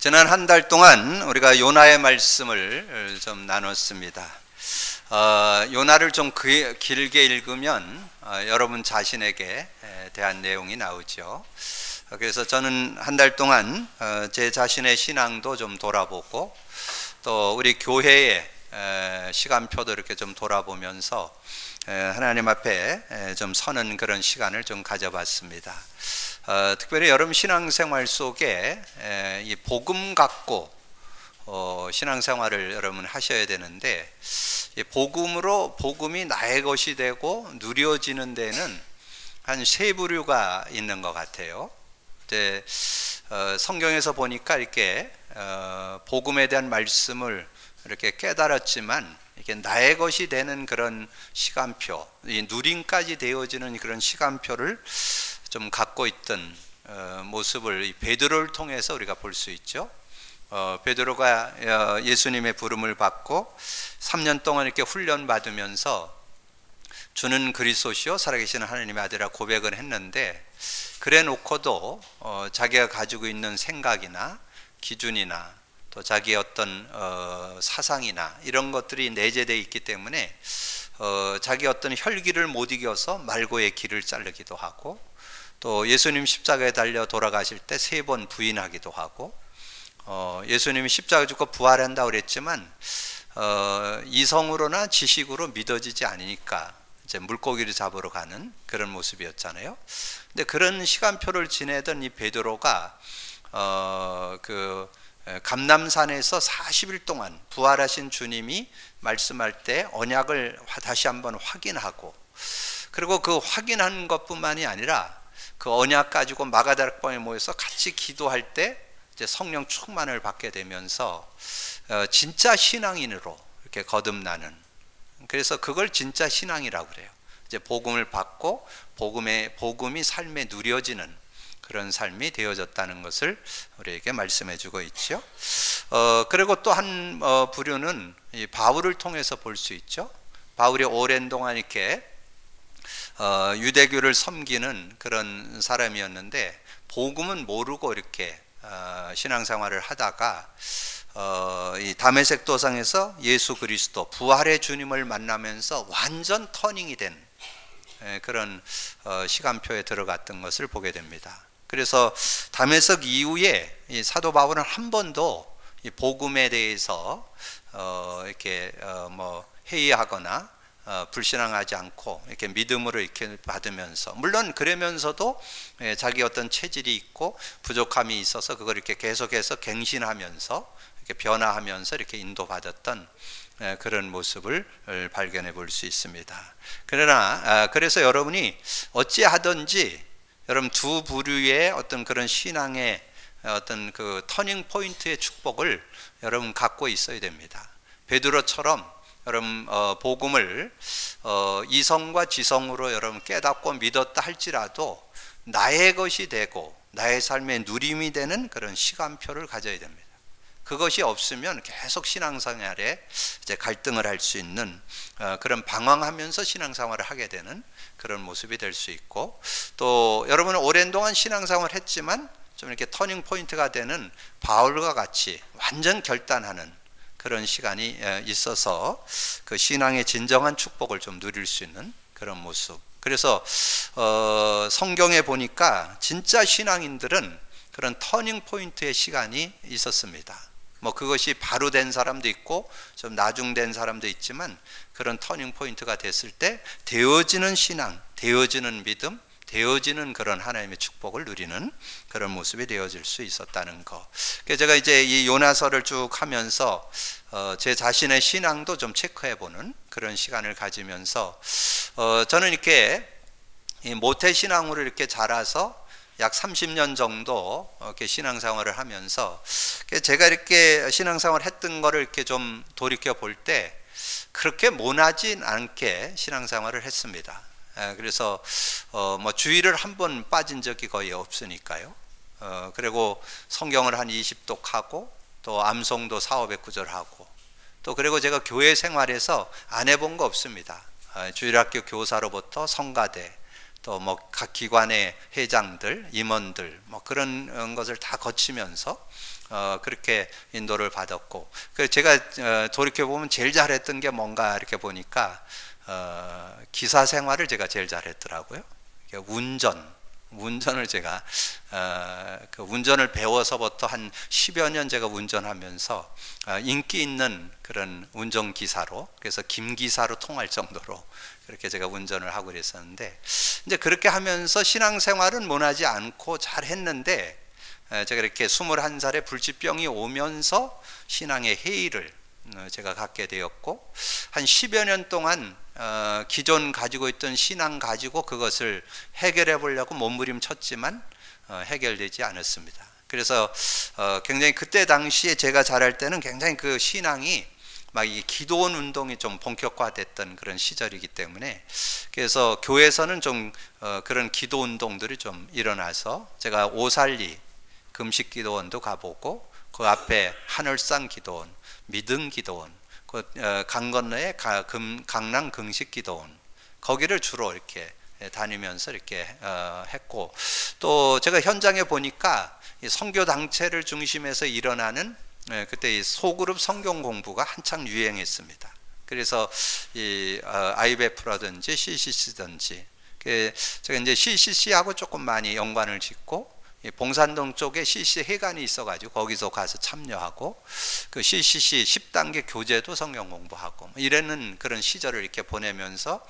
지난 한 달 동안 우리가 요나의 말씀을 좀 나눴습니다. 요나를 좀 길게 읽으면 여러분 자신에게 대한 내용이 나오죠. 그래서 저는 한 달 동안 제 자신의 신앙도 좀 돌아보고 또 우리 교회의 시간표도 이렇게 좀 돌아보면서 하나님 앞에 좀 서는 그런 시간을 좀 가져봤습니다. 특별히 여러분 신앙생활 속에 이 복음 갖고 신앙생활을 여러분 하셔야 되는데, 이 복음이 나의 것이 되고 누려지는 데는 한 세 부류가 있는 것 같아요. 이제 성경에서 보니까 이렇게 복음에 대한 말씀을 이렇게 깨달았지만 이게 나의 것이 되는 그런 시간표, 이 누림까지 되어지는 그런 시간표를 좀 갖고 있던 모습을 이 베드로를 통해서 우리가 볼 수 있죠. 베드로가 예수님의 부름을 받고 3년 동안 이렇게 훈련 받으면서 주는 그리스도시요 살아계신 하나님의 아들이라 고백을 했는데, 그래 놓고도 자기가 가지고 있는 생각이나 기준이나 또 자기의 어떤 사상이나 이런 것들이 내재되어 있기 때문에 자기 어떤 혈기를 못 이겨서 말고의 길을 자르기도 하고, 또 예수님 십자가에 달려 돌아가실 때 3번 부인하기도 하고, 예수님이 십자가 죽고 부활한다고 그랬지만 이성으로나 지식으로 믿어지지 않으니까 이제 물고기를 잡으러 가는 그런 모습이었잖아요. 근데 그런 시간표를 지내던 이 베드로가 그 감람산에서 40일 동안 부활하신 주님이 말씀할 때 언약을 다시 한번 확인하고, 그리고 그 확인한 것뿐만이 아니라 그 언약 가지고 마가다락방에 모여서 같이 기도할 때 이제 성령 충만을 받게 되면서 진짜 신앙인으로 이렇게 거듭나는, 그래서 그걸 진짜 신앙이라고 그래요. 이제 복음을 받고 복음이 삶에 누려지는 그런 삶이 되어졌다는 것을 우리에게 말씀해 주고 있죠. 그리고 또 한 부류는 이 바울을 통해서 볼 수 있죠. 바울이 오랜 동안 이렇게 유대교를 섬기는 그런 사람이었는데, 복음은 모르고 이렇게 신앙생활을 하다가 이 다메섹 도상에서 예수 그리스도 부활의 주님을 만나면서 완전 터닝이 된 그런 시간표에 들어갔던 것을 보게 됩니다. 그래서 다메섹 이후에 이 사도 바울은 한 번도 이 복음에 대해서 이렇게 회의하거나 불신앙하지 않고 이렇게 믿음으로 이렇게 받으면서, 물론 그러면서도 자기 어떤 체질이 있고 부족함이 있어서 그걸 이렇게 계속해서 갱신하면서 이렇게 변화하면서 이렇게 인도받았던 그런 모습을 발견해 볼 수 있습니다. 그러나 그래서 여러분이 어찌하든지 여러분 두 부류의 어떤 그런 신앙의 어떤 그 터닝 포인트의 축복을 여러분 갖고 있어야 됩니다. 베드로처럼 여러분 복음을 이성과 지성으로 여러분 깨닫고 믿었다 할지라도 나의 것이 되고 나의 삶의 누림이 되는 그런 시간표를 가져야 됩니다. 그것이 없으면 계속 신앙생활에 이제 갈등을 할 수 있는 그런 방황하면서 신앙생활을 하게 되는 그런 모습이 될 수 있고, 또 여러분은 오랜 동안 신앙생활을 했지만 좀 이렇게 터닝 포인트가 되는 바울과 같이 완전 결단하는 그런 시간이 있어서 그 신앙의 진정한 축복을 좀 누릴 수 있는 그런 모습. 그래서 성경에 보니까 진짜 신앙인들은 그런 터닝 포인트의 시간이 있었습니다. 그것이 바로 된 사람도 있고 좀 나중된 사람도 있지만, 그런 터닝 포인트가 됐을 때 되어지는 신앙, 되어지는 믿음, 되어지는 그런 하나님의 축복을 누리는 그런 모습이 되어질 수 있었다는 거. 그래서 제가 이제 이 요나서를 쭉 하면서 제 자신의 신앙도 좀 체크해보는 그런 시간을 가지면서 저는 이렇게 모태 신앙으로 이렇게 자라서 약 30년 정도 이렇게 신앙생활을 하면서, 제가 이렇게 신앙생활을 했던 거를 이렇게 좀 돌이켜 볼 때 그렇게 모나진 않게 신앙생활을 했습니다. 그래서 주일을 한 번 빠진 적이 거의 없으니까요. 그리고 성경을 한 20독 하고, 또 암송도 400~500구절 하고, 또 그리고 제가 교회 생활에서 안 해본 거 없습니다. 주일학교 교사로부터 성가대, 또 뭐 각 기관의 회장들, 임원들 뭐 그런 것을 다 거치면서 그렇게 인도를 받았고, 그 제가 돌이켜 보면 제일 잘했던 게 뭔가 이렇게 보니까 기사 생활을 제가 제일 잘했더라고요. 운전을 제가 그 운전을 배워서부터 한 10여 년 제가 운전하면서 인기 있는 그런 운전기사로, 그래서 김기사로 통할 정도로 그렇게 제가 운전을 하고 그랬었는데, 이제 그렇게 하면서 신앙생활은 논하지 않고 잘 했는데, 제가 이렇게 21살에 불치병이 오면서 신앙의 회의를 제가 갖게 되었고, 한 10여 년 동안 기존 가지고 있던 신앙 가지고 그것을 해결해 보려고 몸부림쳤지만 해결되지 않았습니다. 그래서 굉장히 그때 당시에 제가 자랄 때는 굉장히 그 신앙이 막 이 기도원 운동이 좀 본격화됐던 그런 시절이기 때문에, 그래서 교회에서는 좀 그런 기도 운동들이 좀 일어나서 제가 오살리 금식 기도원도 가보고, 그 앞에 하늘상 기도원, 믿음 기도원, 그 강 건너에 강남 금식 기도원, 거기를 주로 이렇게 다니면서 이렇게 했고, 또 제가 현장에 보니까 선교 당체를 중심해서 일어나는 그때 이 소그룹 성경 공부가 한창 유행했습니다. 그래서 이 IBF라든지 CCC든지, 제가 이제 CCC하고 조금 많이 연관을 짓고, 봉산동 쪽에 CCC 회관이 있어가지고 거기서 가서 참여하고, 그 CCC 10단계 교재도 성경 공부하고 이러는 그런 시절을 이렇게 보내면서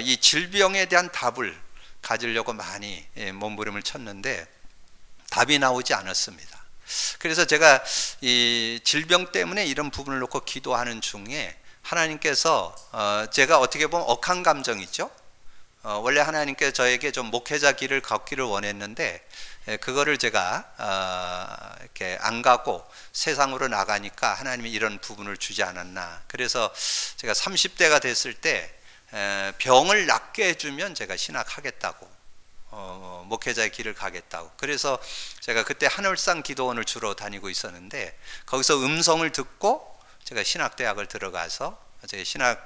이 질병에 대한 답을 가지려고 많이 몸부림을 쳤는데 답이 나오지 않았습니다. 그래서 제가 이 질병 때문에 이런 부분을 놓고 기도하는 중에 하나님께서 제가 어떻게 보면 억한 감정이죠. 원래 하나님께서 저에게 좀 목회자 길을 걷기를 원했는데, 그거를 제가 이렇게 안 가고 세상으로 나가니까 하나님이 이런 부분을 주지 않았나. 그래서 제가 30대가 됐을 때 병을 낫게 해주면 제가 신학하겠다고, 목회자의 길을 가겠다고. 그래서 제가 그때 하늘상 기도원을 주로 다니고 있었는데, 거기서 음성을 듣고 제가 신학대학을 들어가서 제 신학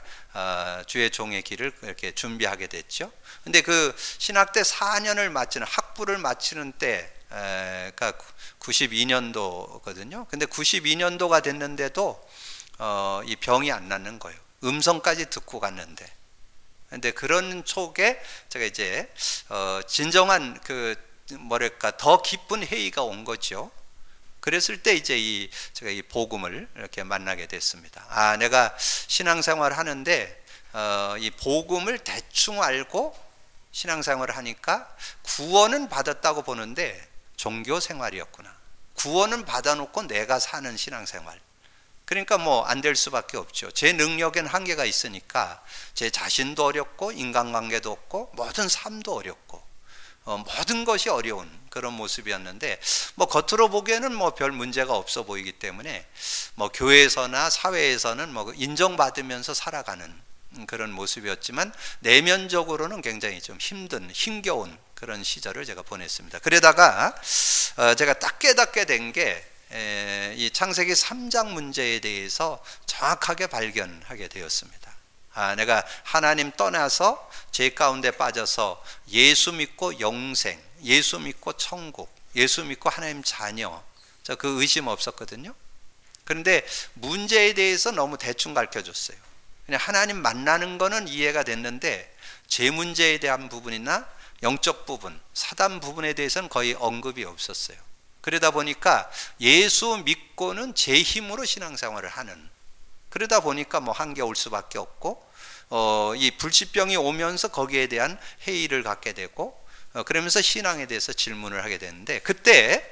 주의 종의 길을 이렇게 준비하게 됐죠. 근데 그 신학대 4년을 마치는, 학부를 마치는 때가 92년도거든요. 근데 92년도가 됐는데도 이 병이 안 낫는 거예요. 음성까지 듣고 갔는데. 근데 그런 쪽에 제가 이제 진정한 그 뭐랄까 더 깊은 회의가 온 거죠. 그랬을 때 이제 제가 이 복음을 이렇게 만나게 됐습니다. 내가 신앙생활 하는데 이 복음을 대충 알고 신앙생활을 하니까 구원은 받았다고 보는데 종교 생활이었구나. 구원은 받아놓고 내가 사는 신앙생활. 그러니까 뭐 안 될 수밖에 없죠. 제 능력엔 한계가 있으니까 제 자신도 어렵고 인간관계도 없고 모든 삶도 어렵고 모든 것이 어려운 그런 모습이었는데, 뭐 겉으로 보기에는 뭐 별 문제가 없어 보이기 때문에 뭐 교회에서나 사회에서는 뭐 인정받으면서 살아가는 그런 모습이었지만, 내면적으로는 굉장히 좀 힘겨운 그런 시절을 제가 보냈습니다. 그러다가 제가 딱 깨닫게 된 게 이 창세기 3장 문제에 대해서 정확하게 발견하게 되었습니다. 내가 하나님 떠나서 죄 가운데 빠져서 예수 믿고 영생, 예수 믿고 천국, 예수 믿고 하나님 자녀, 그 의심 없었거든요. 그런데 문제에 대해서 너무 대충 가르쳐줬어요. 그냥 하나님 만나는 거는 이해가 됐는데 죄 문제에 대한 부분이나 영적 부분, 사단 부분에 대해서는 거의 언급이 없었어요. 그러다 보니까 예수 믿고는 제 힘으로 신앙생활을 하는, 그러다 보니까 뭐 한계 올 수밖에 없고, 이 불치병이 오면서 거기에 대한 회의를 갖게 되고, 그러면서 신앙에 대해서 질문을 하게 되는데, 그때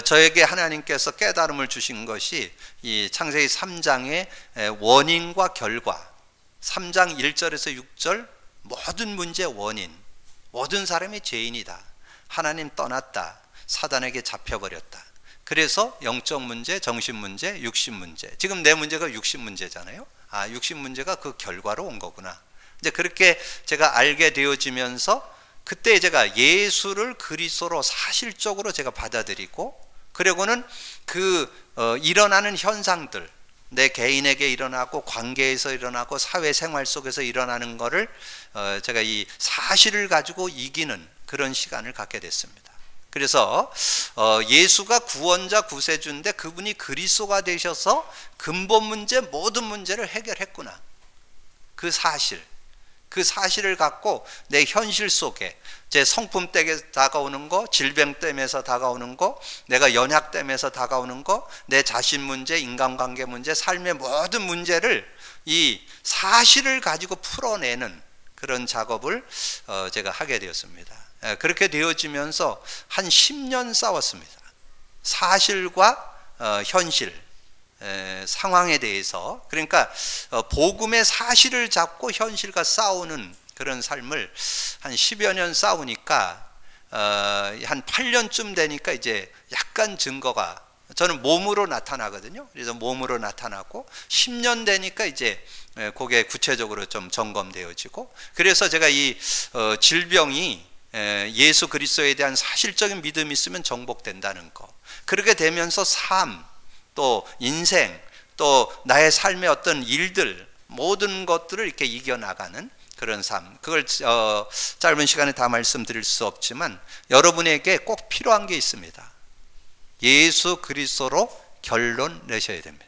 저에게 하나님께서 깨달음을 주신 것이 이 창세기 3장의 원인과 결과, 3장 1절에서 6절 모든 문제의 원인, 모든 사람이 죄인이다, 하나님 떠났다, 사단에게 잡혀버렸다. 그래서 영적 문제, 정신 문제, 육신 문제. 지금 내 문제가 육신 문제잖아요. 육신 문제가 그 결과로 온 거구나. 이제 그렇게 제가 알게 되어지면서, 그때 제가 예수를 그리스도로 사실적으로 제가 받아들이고, 그리고는 그 일어나는 현상들, 내 개인에게 일어나고 관계에서 일어나고 사회생활 속에서 일어나는 거를 제가 이 사실을 가지고 이기는 그런 시간을 갖게 됐습니다. 그래서 예수가 구원자 구세주인데 그분이 그리스도가 되셔서 근본 문제 모든 문제를 해결했구나. 그 사실을 갖고 내 현실 속에 제 성품 때문에 다가오는 거, 질병 때문에서 다가오는 거, 내가 연약됨에서 다가오는 거, 내 자신 문제, 인간관계 문제, 삶의 모든 문제를 이 사실을 가지고 풀어내는 그런 작업을 제가 하게 되었습니다. 그렇게 되어지면서 한 10년 싸웠습니다. 사실과 현실 상황에 대해서. 그러니까 복음의 사실을 잡고 현실과 싸우는 그런 삶을 한 10여 년 싸우니까 한 8년쯤 되니까 이제 약간 증거가 저는 몸으로 나타나거든요. 그래서 몸으로 나타나고 10년 되니까 이제 그게 구체적으로 좀 점검되어지고, 그래서 제가 이 질병이 예수 그리스도에 대한 사실적인 믿음이 있으면 정복된다는 거, 그렇게 되면서 삶, 또 인생, 또 나의 삶의 어떤 일들, 모든 것들을 이렇게 이겨나가는 그런 삶, 그걸 짧은 시간에 다 말씀드릴 수 없지만 여러분에게 꼭 필요한 게 있습니다. 예수 그리스도로 결론 내셔야 됩니다.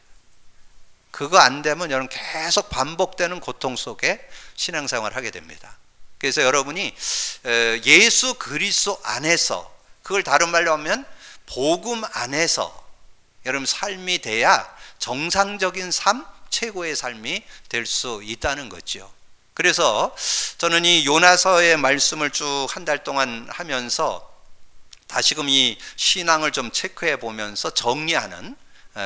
그거 안 되면 여러분 계속 반복되는 고통 속에 신앙생활을 하게 됩니다. 그래서 여러분이 예수 그리스도 안에서, 그걸 다른 말로 하면 복음 안에서 여러분 삶이 돼야 정상적인 삶, 최고의 삶이 될 수 있다는 거죠. 그래서 저는 이 요나서의 말씀을 쭉 한 달 동안 하면서 다시금 이 신앙을 좀 체크해 보면서 정리하는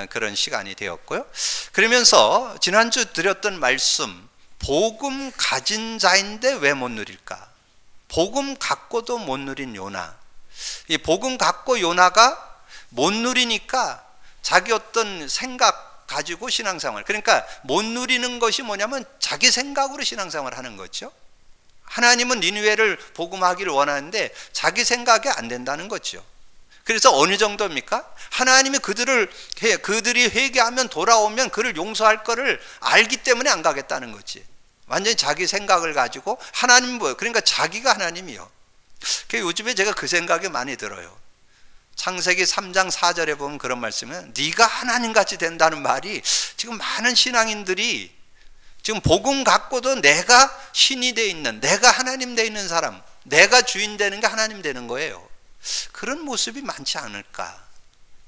그런 시간이 되었고요. 그러면서 지난주 드렸던 말씀, 복음 가진 자인데 왜 못 누릴까? 복음 갖고도 못 누린 요나. 이 복음 갖고 요나가 못 누리니까 자기 어떤 생각 가지고 신앙생활, 그러니까 못 누리는 것이 뭐냐면 자기 생각으로 신앙생활 하는 거죠. 하나님은 니느웨를 복음하기를 원하는데 자기 생각이 안 된다는 거죠. 그래서 어느 정도입니까? 하나님이 그들이 회개하면 돌아오면 그를 용서할 거를 알기 때문에 안 가겠다는 거지. 완전히 자기 생각을 가지고 하나님은 뭐예요? 그러니까 자기가 하나님이요. 요즘에 제가 그 생각이 많이 들어요. 창세기 3장 4절에 보면 그런 말씀은 네가 하나님같이 된다는 말이 지금 많은 신앙인들이 지금 복음 갖고도 내가 신이 돼 있는, 내가 하나님 돼 있는 사람, 내가 주인 되는 게 하나님 되는 거예요. 그런 모습이 많지 않을까.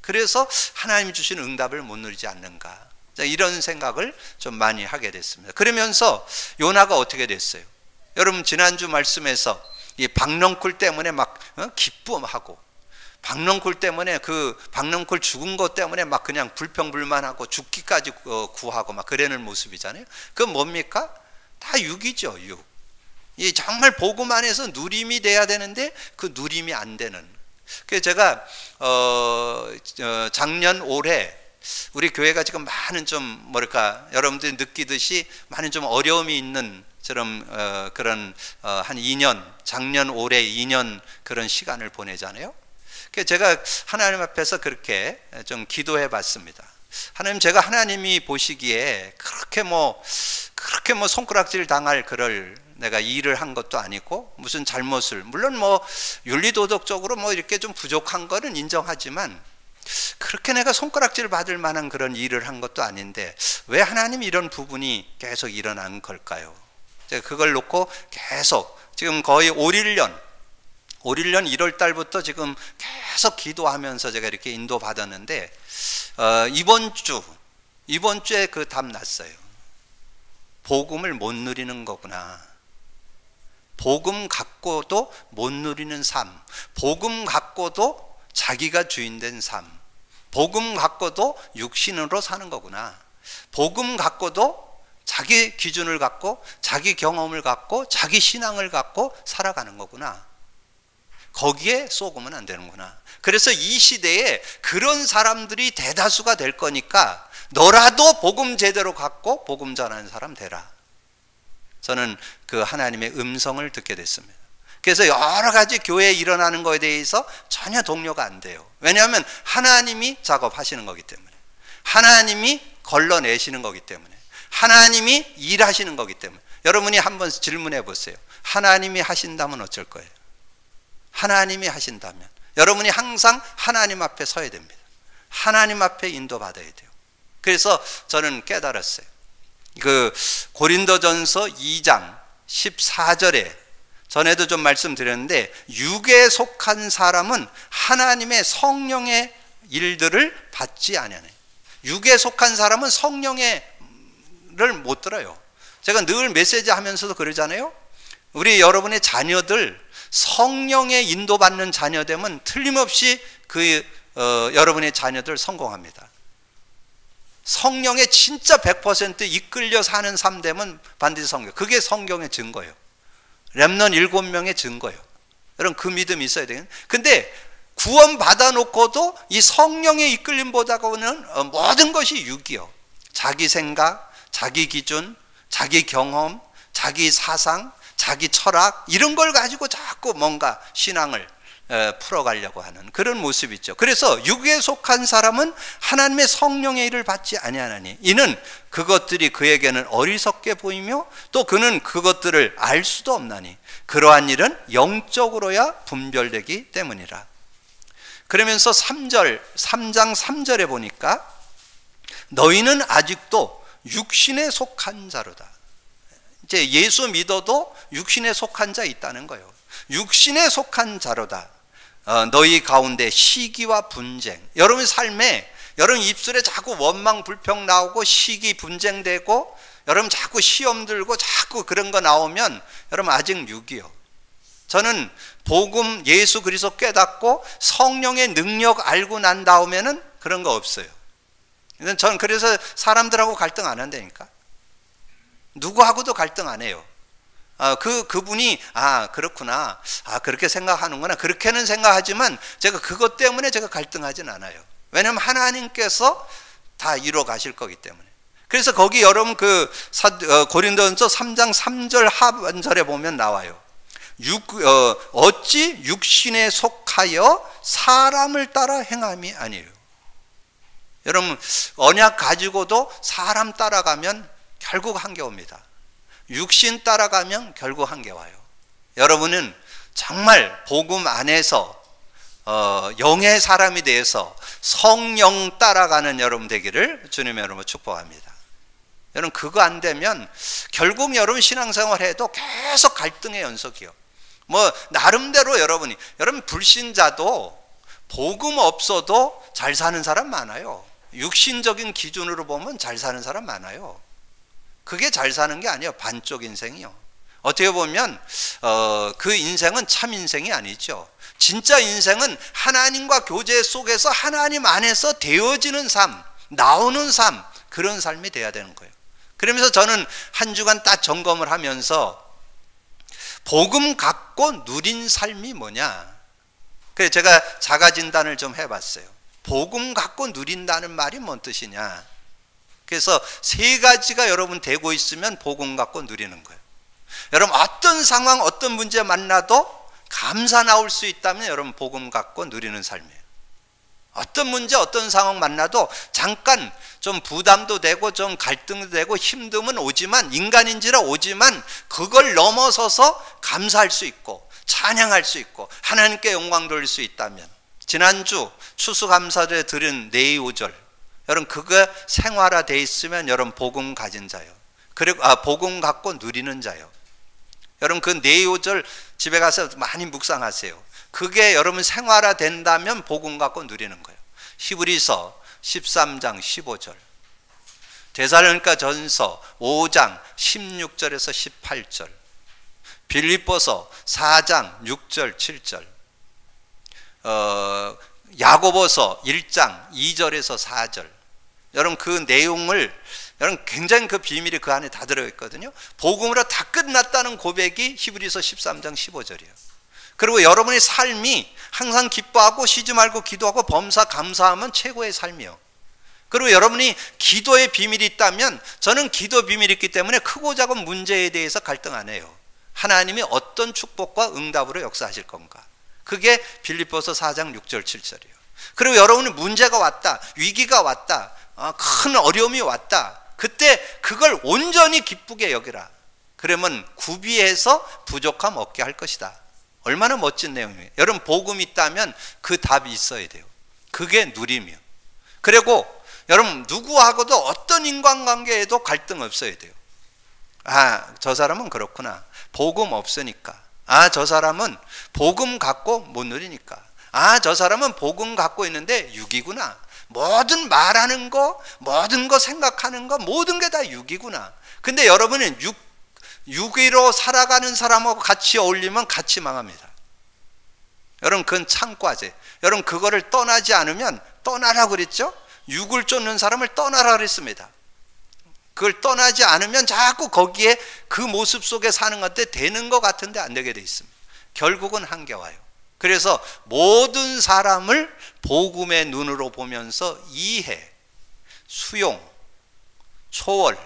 그래서 하나님이 주시는 응답을 못 누리지 않는가, 이런 생각을 좀 많이 하게 됐습니다. 그러면서 요나가 어떻게 됐어요? 여러분 지난주 말씀에서 이 박넝쿨 때문에 막 기쁨하고, 박넝쿨 때문에 그 박넝쿨 죽은 것 때문에 막 그냥 불평불만하고 죽기까지 구하고 막 그러는 모습이잖아요. 그건 뭡니까? 다 육이죠, 육. 이 정말 복음 안에서 누림이 돼야 되는데 그 누림이 안 되는. 그래서 제가 작년 올해 우리 교회가 지금 많은 좀 뭐랄까 여러분들이 느끼듯이 많은 좀 어려움이 있는 그런 한 2년, 작년 올해 2년 그런 시간을 보내잖아요. 그래서 제가 하나님 앞에서 그렇게 좀 기도해 봤습니다. 하나님, 제가 하나님이 보시기에 그렇게 뭐 손가락질 당할 그럴 내가 일을 한 것도 아니고, 무슨 잘못을, 물론 뭐 윤리도덕적으로 뭐 이렇게 좀 부족한 거는 인정하지만 그렇게 내가 손가락질 받을 만한 그런 일을 한 것도 아닌데 왜 하나님 이런 부분이 계속 일어난 걸까요? 제가 그걸 놓고 계속 지금 거의 5~1년 1월 달부터 지금 계속 기도하면서 제가 이렇게 인도받았는데 이번 주에 그 답 났어요. 복음을 못 누리는 거구나. 복음 갖고도 못 누리는 삶, 복음 갖고도 자기가 주인된 삶, 복음 갖고도 육신으로 사는 거구나. 복음 갖고도 자기 기준을 갖고 자기 경험을 갖고 자기 신앙을 갖고 살아가는 거구나. 거기에 속으면 안 되는구나. 그래서 이 시대에 그런 사람들이 대다수가 될 거니까 너라도 복음 제대로 갖고 복음 전하는 사람 되라. 저는 그 하나님의 음성을 듣게 됐습니다. 그래서 여러 가지 교회에 일어나는 것에 대해서 전혀 동료가 안 돼요. 왜냐하면 하나님이 작업하시는 거기 때문에, 하나님이 걸러내시는 거기 때문에, 하나님이 일하시는 거기 때문에. 여러분이 한번 질문해 보세요. 하나님이 하신다면 어쩔 거예요? 하나님이 하신다면 여러분이 항상 하나님 앞에 서야 됩니다. 하나님 앞에 인도받아야 돼요. 그래서 저는 깨달았어요. 그 고린도전서 2장 14절에 전에도 좀 말씀드렸는데, 육에 속한 사람은 하나님의 성령의 일들을 받지 않아요. 육에 속한 사람은 성령의 를 못 들어요. 제가 늘 메시지 하면서도 그러잖아요. 우리 여러분의 자녀들 성령의 인도받는 자녀 되면 틀림없이 여러분의 자녀들 성공합니다. 성령의 진짜 100% 이끌려 사는 삶 되면 반드시 성공. 그게 성경의 증거예요. 렘넌트 7명의 증거예요. 여러분 그 믿음이 있어야 되겠네. 근데 구원 받아놓고도 이 성령의 이끌림보다는 모든 것이 육이요. 자기 생각, 자기 기준, 자기 경험, 자기 사상, 자기 철학, 이런 걸 가지고 자꾸 뭔가 신앙을 풀어가려고 하는 그런 모습이 있죠. 그래서 육에 속한 사람은 하나님의 성령의 일을 받지 아니하나니, 이는 그것들이 그에게는 어리석게 보이며 또 그는 그것들을 알 수도 없나니 그러한 일은 영적으로야 분별되기 때문이라. 그러면서 3장 3절에 보니까 너희는 아직도 육신에 속한 자로다. 이제 예수 믿어도 육신에 속한 자 있다는 거예요. 육신에 속한 자로다. 너희 가운데 시기와 분쟁, 여러분 삶에 여러분 입술에 자꾸 원망 불평 나오고 시기 분쟁되고 여러분 자꾸 시험 들고 자꾸 그런 거 나오면 여러분 아직 육이요. 저는 복음 예수 그리스도 깨닫고 성령의 능력 알고 난 다음에는 그런 거 없어요. 저는 그래서 사람들하고 갈등 안 한다니까. 누구하고도 갈등 안 해요. 그분이 그렇구나, 그렇게 생각하는구나, 그렇게는 생각하지만 제가 그것 때문에 제가 갈등하진 않아요. 왜냐하면 하나님께서 다 이루어 가실 거기 때문에. 그래서 거기 여러분 고린도전서 3장 3절 하반절에 보면 나와요. 어찌 육신에 속하여 사람을 따라 행함이 아니에요. 여러분 언약 가지고도 사람 따라가면 결국 한계 옵니다. 육신 따라가면 결국 한계 와요. 여러분은 정말 복음 안에서 영의 사람이 되어서 성령 따라가는 여러분 되기를 주님의 이름으로 축복합니다. 여러분 그거 안 되면 결국 여러분 신앙생활 해도 계속 갈등의 연속이요. 나름대로 여러분 불신자도 복음 없어도 잘 사는 사람 많아요. 육신적인 기준으로 보면 잘 사는 사람 많아요. 그게 잘 사는 게 아니에요. 반쪽 인생이요. 어떻게 보면 그 인생은 참 인생이 아니죠. 진짜 인생은 하나님과 교제 속에서 하나님 안에서 되어지는 삶, 나오는 삶, 그런 삶이 돼야 되는 거예요. 그러면서 저는 한 주간 딱 점검을 하면서 복음 갖고 누린 삶이 뭐냐, 그래서 제가 자가진단을 좀 해봤어요. 복음 갖고 누린다는 말이 뭔 뜻이냐. 그래서 3가지가 여러분 되고 있으면 복음 갖고 누리는 거예요. 여러분 어떤 상황, 어떤 문제 만나도 감사 나올 수 있다면 여러분 복음 갖고 누리는 삶이에요. 어떤 문제, 어떤 상황 만나도 잠깐 좀 부담도 되고 좀 갈등도 되고 힘듦은 오지만, 인간인지라 오지만 그걸 넘어서서 감사할 수 있고 찬양할 수 있고 하나님께 영광 돌릴 수 있다면, 지난주 추수감사절에 들은 네 5절 여러분 그거 생활화되어 있으면 여러분 복음 가진 자요. 그리고 복음 갖고 누리는 자요. 여러분 그 네 5절 집에 가서 많이 묵상하세요. 그게 여러분 생활화 된다면 복음 갖고 누리는 거예요. 히브리서 13장 15절, 데살로니가 전서 5장 16절에서 18절, 빌립보서 4장 6절 7절, 야고보서 1장 2절에서 4절. 여러분 그 내용을, 여러분 굉장히 그 비밀이 그 안에 다 들어있거든요. 복음으로 다 끝났다는 고백이 히브리서 13장 15절이에요. 그리고 여러분의 삶이 항상 기뻐하고 쉬지 말고 기도하고 범사 감사하면 최고의 삶이요. 그리고 여러분이 기도의 비밀이 있다면, 저는 기도 비밀이 있기 때문에 크고 작은 문제에 대해서 갈등 안 해요. 하나님이 어떤 축복과 응답으로 역사하실 건가, 그게 빌립보서 4장 6절 7절이에요. 그리고 여러분이 문제가 왔다, 위기가 왔다, 큰 어려움이 왔다. 그때 그걸 온전히 기쁘게 여기라. 그러면 구비해서 부족함 없게 할 것이다. 얼마나 멋진 내용이에요. 여러분, 복음이 있다면 그 답이 있어야 돼요. 그게 누림이요. 그리고 여러분, 누구하고도 어떤 인간관계에도 갈등 없어야 돼요. 저 사람은 그렇구나. 복음 없으니까. 저 사람은 복음 갖고 못 누리니까. 저 사람은 복음 갖고 있는데 육이구나. 모든 말하는 거, 모든 거 생각하는 거, 모든 게 다 육이구나. 근데 여러분은 육위로 살아가는 사람하고 같이 어울리면 같이 망합니다. 여러분, 그건 창과제. 여러분, 그거를 떠나지 않으면 떠나라고 그랬죠? 육을 쫓는 사람을 떠나라 그랬습니다. 그걸 떠나지 않으면 자꾸 거기에 그 모습 속에 사는 건데 되는 것 같은데 안 되게 돼 있습니다. 결국은 한계 와요. 그래서 모든 사람을 복음의 눈으로 보면서 이해, 수용, 초월,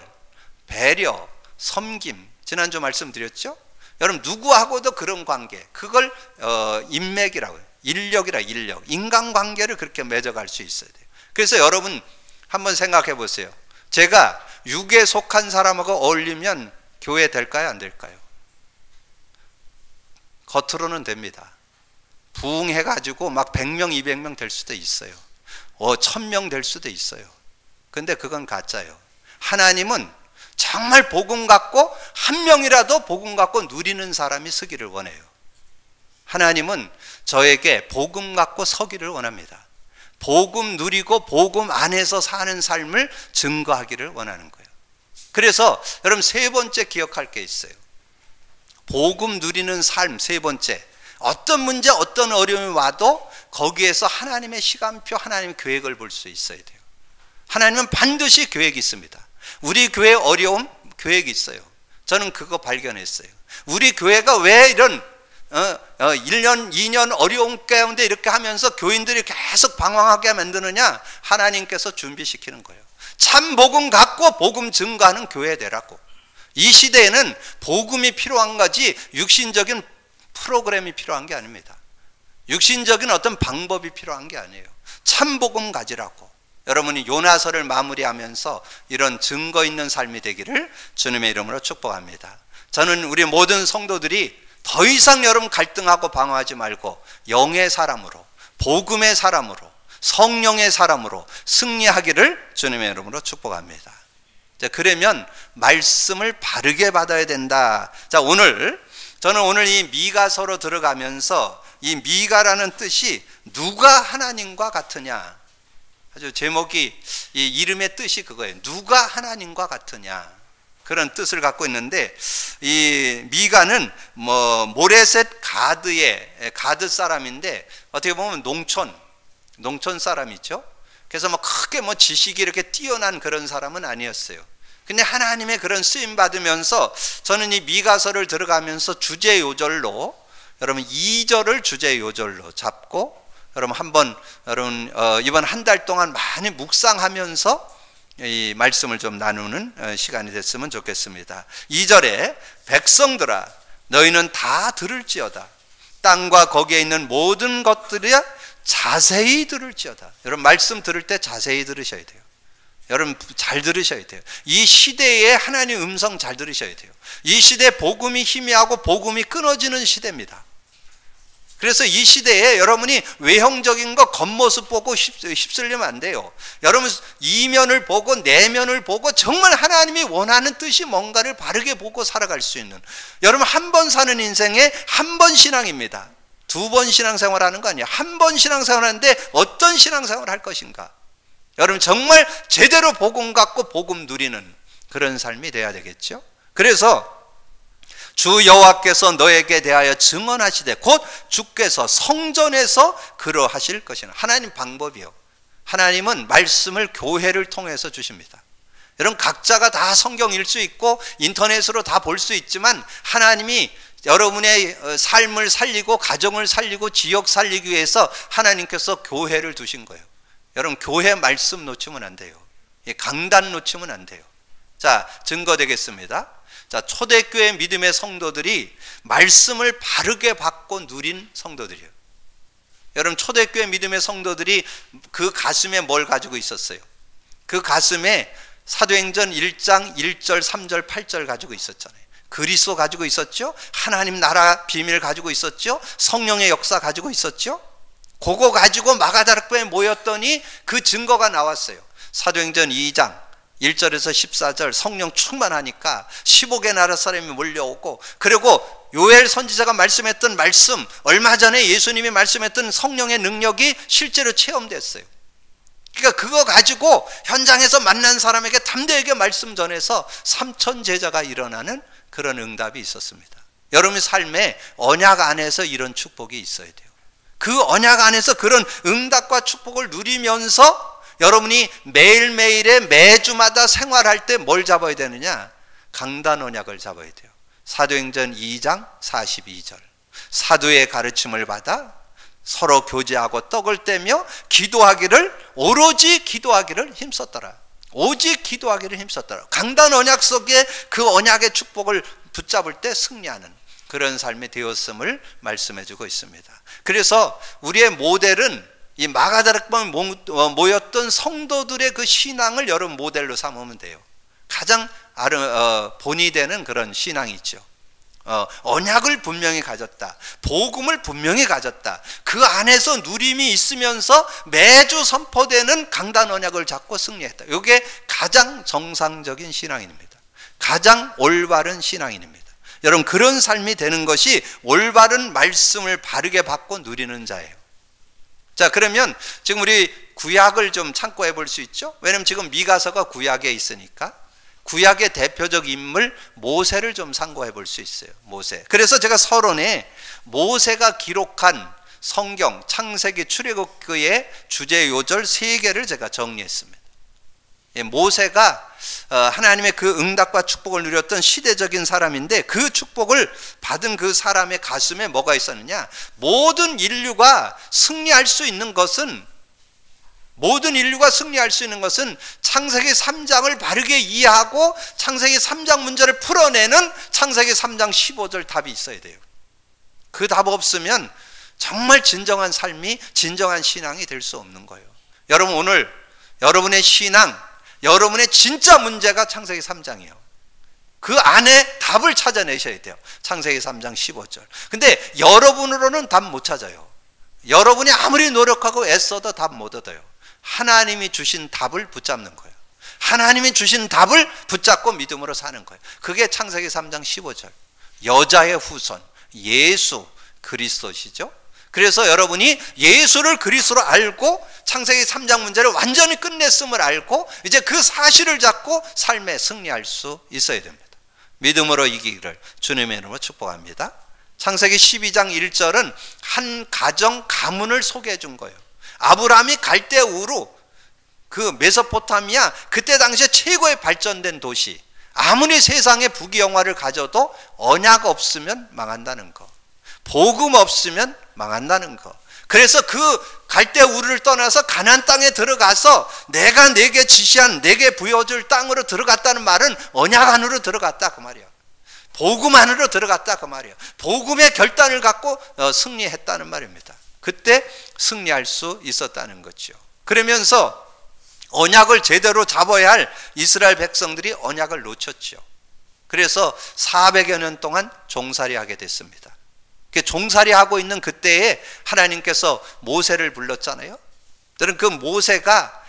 배려, 섬김, 지난주 말씀드렸죠? 여러분, 누구하고도 그런 관계, 그걸 인맥이라고 해요. 인력, 인간관계를 그렇게 맺어갈 수 있어야 돼요. 그래서 여러분 한번 생각해 보세요. 제가 육에 속한 사람하고 어울리면 교회 될까요, 안 될까요? 겉으로는 됩니다. 부흥해가지고 막 100명, 200명 될 수도 있어요. 1000명 될 수도 있어요. 근데 그건 가짜예요. 하나님은 정말 복음 갖고 한 명이라도 복음 갖고 누리는 사람이 서기를 원해요. 하나님은 저에게 복음 갖고 서기를 원합니다. 복음 누리고 복음 안에서 사는 삶을 증거하기를 원하는 거예요. 그래서 여러분, 세 번째 기억할 게 있어요. 복음 누리는 삶 세 번째. 어떤 문제, 어떤 어려움이 와도 거기에서 하나님의 시간표, 하나님의 계획을 볼 수 있어야 돼요. 하나님은 반드시 계획이 있습니다. 우리 교회 어려움, 계획이 있어요. 저는 그거 발견했어요. 우리 교회가 왜 이런 1년, 2년 어려움 가운데 이렇게 하면서 교인들이 계속 방황하게 만드느냐? 하나님께서 준비시키는 거예요. 참 복음 갖고 복음 증거하는 교회 되라고. 이 시대에는 복음이 필요한 거지 육신적인 프로그램이 필요한 게 아닙니다. 육신적인 어떤 방법이 필요한 게 아니에요. 참 복음 가지라고. 여러분이 요나서를 마무리하면서 이런 증거 있는 삶이 되기를 주님의 이름으로 축복합니다. 저는 우리 모든 성도들이 더 이상 여러분 갈등하고 방어하지 말고 영의 사람으로, 복음의 사람으로, 성령의 사람으로 승리하기를 주님의 이름으로 축복합니다. 자, 그러면 말씀을 바르게 받아야 된다. 자, 저는 오늘 이 미가서로 들어가면서 이 미가라는 뜻이 누가 하나님과 같으냐. 아주 제목이, 이 이름의 뜻이 그거예요. 누가 하나님과 같으냐. 그런 뜻을 갖고 있는데, 이 미가는 모레셋 가드 사람인데, 어떻게 보면 농촌 사람이죠. 그래서 크게 지식이 이렇게 뛰어난 그런 사람은 아니었어요. 근데 하나님의 그런 쓰임 받으면서 저는 이 미가서를 들어가면서 주제 요절로, 여러분 2절을 주제 요절로 잡고, 여러분 이번 한 달 동안 많이 묵상하면서 이 말씀을 좀 나누는 시간이 됐으면 좋겠습니다. 2절에 백성들아 너희는 다 들을지어다. 땅과 거기에 있는 모든 것들이 자세히 들을지어다. 여러분 말씀 들을 때 자세히 들으셔야 돼요. 여러분 잘 들으셔야 돼요. 이 시대에 하나님 음성 잘 들으셔야 돼요. 이 시대 복음이 희미하고 복음이 끊어지는 시대입니다. 그래서 이 시대에 여러분이 외형적인 거 겉모습 보고 휩쓸리면 안 돼요. 여러분 이면을 보고 내면을 보고 정말 하나님이 원하는 뜻이 뭔가를 바르게 보고 살아갈 수 있는, 여러분 한 번 사는 인생에 한 번 신앙입니다. 2번 신앙생활 하는 거 아니에요. 한 번 신앙생활 하는데 어떤 신앙생활 할 것인가. 여러분 정말 제대로 복음 갖고 복음 누리는 그런 삶이 돼야 되겠죠. 그래서 주 여호와께서 너에게 대하여 증언하시되 곧 주께서 성전에서 그러하실 것이나. 하나님 방법이요. 하나님은 말씀을 교회를 통해서 주십니다. 여러분 각자가 다 성경 읽을 수 있고 인터넷으로 다 볼 수 있지만 하나님이 여러분의 삶을 살리고 가정을 살리고 지역 살리기 위해서 하나님께서 교회를 두신 거예요. 여러분 교회 말씀 놓치면 안 돼요. 강단 놓치면 안 돼요. 자, 증거 되겠습니다. 자, 초대교회 믿음의 성도들이 말씀을 바르게 받고 누린 성도들이에요. 여러분 초대교회 믿음의 성도들이 그 가슴에 뭘 가지고 있었어요? 그 가슴에 사도행전 1장 1절 3절 8절 가지고 있었잖아요. 그리스도 가지고 있었죠. 하나님 나라 비밀 가지고 있었죠. 성령의 역사 가지고 있었죠. 그거 가지고 마가다락방에 모였더니 그 증거가 나왔어요. 사도행전 2장 1절에서 14절 성령 충만하니까 15개 나라 사람이 몰려오고, 그리고 요엘 선지자가 말씀했던 말씀, 얼마 전에 예수님이 말씀했던 성령의 능력이 실제로 체험됐어요. 그러니까 그거 가지고 현장에서 만난 사람에게 담대하게 말씀 전해서 3천 제자가 일어나는 그런 응답이 있었습니다. 여러분의 삶에 언약 안에서 이런 축복이 있어야 돼요. 그 언약 안에서 그런 응답과 축복을 누리면서 여러분이 매일매일에 매주마다 생활할 때 뭘 잡아야 되느냐? 강단 언약을 잡아야 돼요. 사도행전 2장 42절, 사도의 가르침을 받아 서로 교제하고 떡을 떼며 기도하기를, 오로지 기도하기를 힘썼더라. 오직 기도하기를 힘썼더라. 강단 언약 속에 그 언약의 축복을 붙잡을 때 승리하는 그런 삶이 되었음을 말씀해 주고 있습니다. 그래서 우리의 모델은 이 마가다락방에 모였던 성도들의 그 신앙을 여러분 모델로 삼으면 돼요. 가장 본이 되는 그런 신앙이 있죠. 언약을 분명히 가졌다, 복음을 분명히 가졌다, 그 안에서 누림이 있으면서 매주 선포되는 강단 언약을 잡고 승리했다. 이게 가장 정상적인 신앙인입니다. 가장 올바른 신앙인입니다. 여러분, 그런 삶이 되는 것이 올바른 말씀을 바르게 받고 누리는 자예요. 자, 그러면 지금 우리 구약을 좀 참고해 볼 수 있죠? 왜냐면 지금 미가서가 구약에 있으니까 구약의 대표적 인물 모세를 좀 참고해 볼 수 있어요. 모세. 그래서 제가 서론에 모세가 기록한 성경 창세기 출애굽기의 주제 요절 3개를 제가 정리했습니다. 모세가 하나님의 그 응답과 축복을 누렸던 시대적인 사람인데, 그 축복을 받은 그 사람의 가슴에 뭐가 있었느냐? 모든 인류가 승리할 수 있는 것은 창세기 3장을 바르게 이해하고 창세기 3장 문제를 풀어내는 창세기 3장 15절 답이 있어야 돼요. 그 답 없으면 정말 진정한 삶이, 진정한 신앙이 될 수 없는 거예요. 여러분, 오늘 여러분의 신앙, 여러분의 진짜 문제가 창세기 3장이에요. 그 안에 답을 찾아내셔야 돼요. 창세기 3장 15절. 근데 여러분으로는 답 못 찾아요. 여러분이 아무리 노력하고 애써도 답 못 얻어요. 하나님이 주신 답을 붙잡는 거예요. 하나님이 주신 답을 붙잡고 믿음으로 사는 거예요. 그게 창세기 3장 15절. 여자의 후손, 예수 그리스도시죠. 그래서 여러분이 예수를 그리스도로 알고 창세기 3장 문제를 완전히 끝냈음을 알고 이제 그 사실을 잡고 삶에 승리할 수 있어야 됩니다. 믿음으로 이기기를 주님의 이름으로 축복합니다. 창세기 12장 1절은 한 가정 가문을 소개해 준 거예요. 아브라함이 갈대 우루, 그 메소포타미아, 그때 당시에 최고의 발전된 도시, 아무리 세상에 부귀영화를 가져도 언약 없으면 망한다는 거, 복음 없으면 망한다는 거. 그래서 그 갈대 우르를 떠나서 가나안 땅에 들어가서 내가 내게 지시한, 내게 부여줄 땅으로 들어갔다는 말은 언약 안으로 들어갔다 그 말이야. 복음 안으로 들어갔다 그 말이야. 복음의 결단을 갖고 승리했다는 말입니다. 그때 승리할 수 있었다는 거죠. 그러면서 언약을 제대로 잡아야 할 이스라엘 백성들이 언약을 놓쳤죠. 그래서 400여 년 동안 종살이하게 됐습니다. 종살이하고 있는 그때에 하나님께서 모세를 불렀잖아요. 그 모세가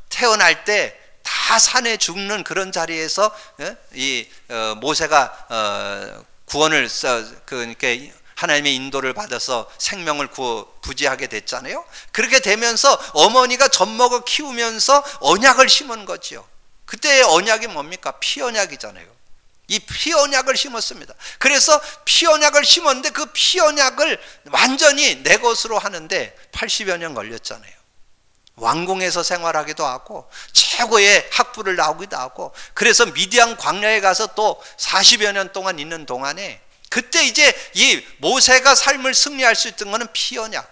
태어날 때 다 산에 죽는 그런 자리에서 이 모세가 구원을 그러니까 하나님의 인도를 받아서 생명을 부지하게 됐잖아요. 그렇게 되면서 어머니가 젖먹어 키우면서 언약을 심은 거죠. 그때의 언약이 뭡니까? 피언약이잖아요. 이 피언약을 심었습니다. 그래서 피언약을 심었는데 그 피언약을 완전히 내 것으로 하는데 80여 년 걸렸잖아요. 왕궁에서 생활하기도 하고 최고의 학부를 나오기도 하고, 그래서 미디안 광야에 가서 또 40여 년 동안 있는 동안에 그때 이제 이 모세가 삶을 승리할 수 있던 거는 피언약,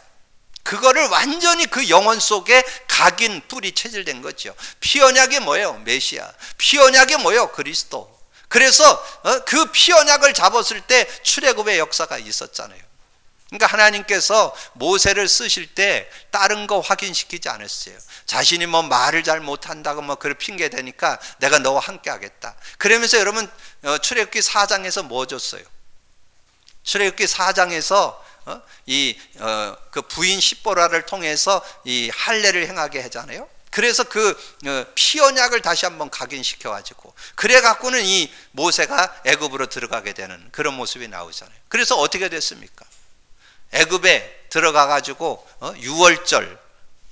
그거를 완전히 그 영혼 속에 각인 뿌리 체질된 거죠. 피언약이 뭐예요? 메시아. 피언약이 뭐예요? 그리스도. 그래서 그 피언약을 잡았을 때 출애굽의 역사가 있었잖아요. 그러니까 하나님께서 모세를 쓰실 때 다른 거 확인시키지 않았어요. 자신이 뭐 말을 잘 못한다고 뭐 그런 핑계 대니까 내가 너와 함께 하겠다. 그러면서 여러분 출애굽기 4장에서 뭐 줬어요? 출애굽기 4장에서 그 부인 십보라를 통해서 이 할례를 행하게 하잖아요. 그래서 그 피 언약을 다시 한번 각인시켜 가지고 그래 갖고는 이 모세가 애굽으로 들어가게 되는 그런 모습이 나오잖아요. 그래서 어떻게 됐습니까? 애굽에 들어가 가지고 유월절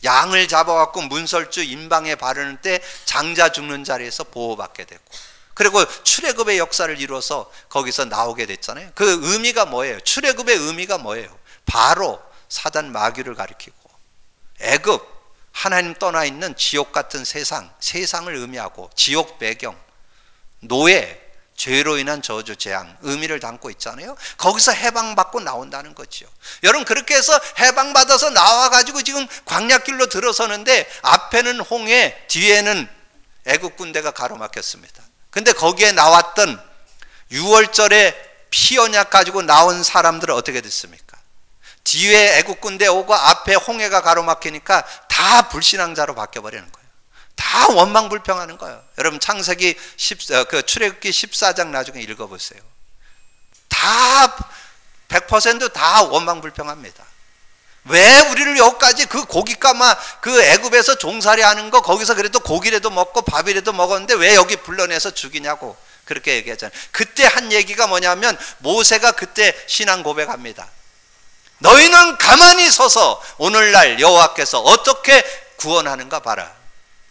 양을 잡아 갖고 문설주 임방에 바르는 때 장자 죽는 자리에서 보호받게 됐고, 그리고 출애굽의 역사를 이루어서 거기서 나오게 됐잖아요. 그 의미가 뭐예요? 출애굽의 의미가 뭐예요? 바로 사단 마귀를 가리키고 애굽 하나님 떠나 있는 지옥 같은 세상을 의미하고 지옥 배경, 노예, 죄로 인한 저주 재앙 의미를 담고 있잖아요. 거기서 해방받고 나온다는 거죠. 여러분 그렇게 해서 해방받아서 나와가지고 지금 광야길로 들어서는데 앞에는 홍해, 뒤에는 애국 군대가 가로막혔습니다. 근데 거기에 나왔던 6월절에 피 언약 가지고 나온 사람들은 어떻게 됐습니까? 뒤에 애국 군대 오고 앞에 홍해가 가로막히니까 다 불신앙자로 바뀌어버리는 거예요. 다 원망불평하는 거예요. 여러분 창세기 출애굽기 14장 나중에 읽어보세요. 다 100% 다 원망불평합니다. 왜 우리를 여기까지 그 고깃가마 그 애굽에서 종살이 하는 거 거기서 그래도 고기라도 먹고 밥이라도 먹었는데 왜 여기 불러내서 죽이냐고 그렇게 얘기하잖아요. 그때 한 얘기가 뭐냐면 모세가 그때 신앙 고백합니다. 너희는 가만히 서서 오늘날 여호와께서 어떻게 구원하는가 봐라.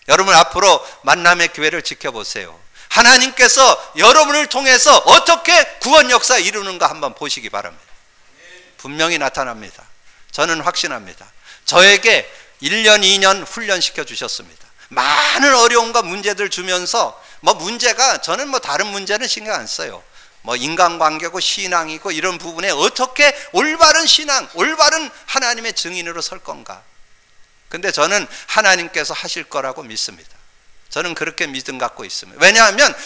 여러분 앞으로 만남의 교회를 지켜보세요. 하나님께서 여러분을 통해서 어떻게 구원 역사 이루는가 한번 보시기 바랍니다. 분명히 나타납니다. 저는 확신합니다. 저에게 1년 2년 훈련시켜 주셨습니다. 많은 어려움과 문제들 주면서 뭐 문제가 저는 뭐 다른 문제는 신경 안 써요. 뭐 인간관계고 신앙이고 이런 부분에 어떻게 올바른 신앙, 올바른 하나님의 증인으로 설 건가. 근데 저는 하나님께서 하실 거라고 믿습니다. 저는 그렇게 믿음 갖고 있습니다. 왜냐하면